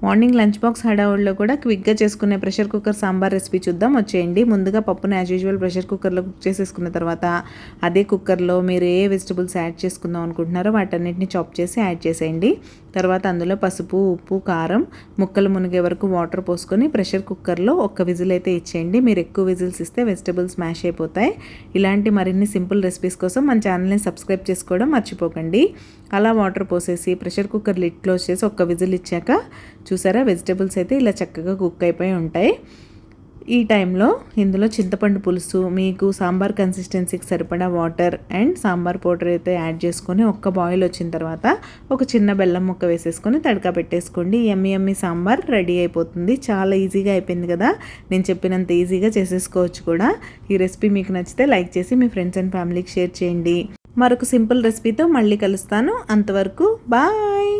Morning lunch box హడావుడిలో కూడా క్విక్గా చేసుకునే ప్రెషర్ కుక్కర్ సాంబార్ రెసిపీ చూద్దాం, వచ్చేయండి. ముందుగా పప్పును యాజ్ యూజువల్ ప్రెషర్ కుక్కర్లో కుక్ చేసేసుకున్న తర్వాత అదే కుక్కర్లో మీరు ఏ వెజిటబుల్స్ యాడ్ చేసుకుందాం అనుకుంటున్నారో వాటన్నిటిని చాప్ చేసి యాడ్ చేసేయండి. తర్వాత అందులో పసుపు, ఉప్పు, కారం, ముక్కలు మునిగే వరకు వాటర్ పోసుకొని ప్రెషర్ కుక్కర్లో ఒక్క విజిల్ అయితే ఇచ్చేయండి. మీరు ఎక్కువ విజిల్స్ ఇస్తే వెజిటబుల్స్ మ్యాష్ అయిపోతాయి. ఇలాంటి మరిన్ని సింపుల్ రెసిపీస్ కోసం మన ఛానల్ని సబ్స్క్రైబ్ చేసుకోవడం మర్చిపోకండి. అలా వాటర్ పోసేసి ప్రెషర్ కుక్కర్ లిడ్ క్లోజ్ చేసి ఒక్క విజిల్ ఇచ్చాక చూసారా, వెజిటబుల్స్ అయితే ఇలా చక్కగా కుక్ అయిపోయి ఉంటాయి. ఈ టైంలో ఇందులో చింతపండు పులుసు, మీకు సాంబార్ కన్సిస్టెన్సీకి సరిపడా వాటర్ అండ్ సాంబార్ పౌడర్ అయితే యాడ్ చేసుకొని ఒక్క బాయిల్ వచ్చిన తర్వాత ఒక చిన్న బెల్లం ముక్క వేసేసుకొని తడకా పెట్టేసుకోండి. యమ్మీ సాంబార్ రెడీ అయిపోతుంది. చాలా ఈజీగా అయిపోయింది కదా, నేను చెప్పినంత ఈజీగా చేసేసుకోవచ్చు కూడా. ఈ రెసిపీ మీకు నచ్చితే లైక్ చేసి మీ ఫ్రెండ్స్ అండ్ ఫ్యామిలీకి షేర్ చేయండి. మరొక సింపుల్ రెసిపీతో మళ్ళీ కలుస్తాను. అంతవరకు బాయ్.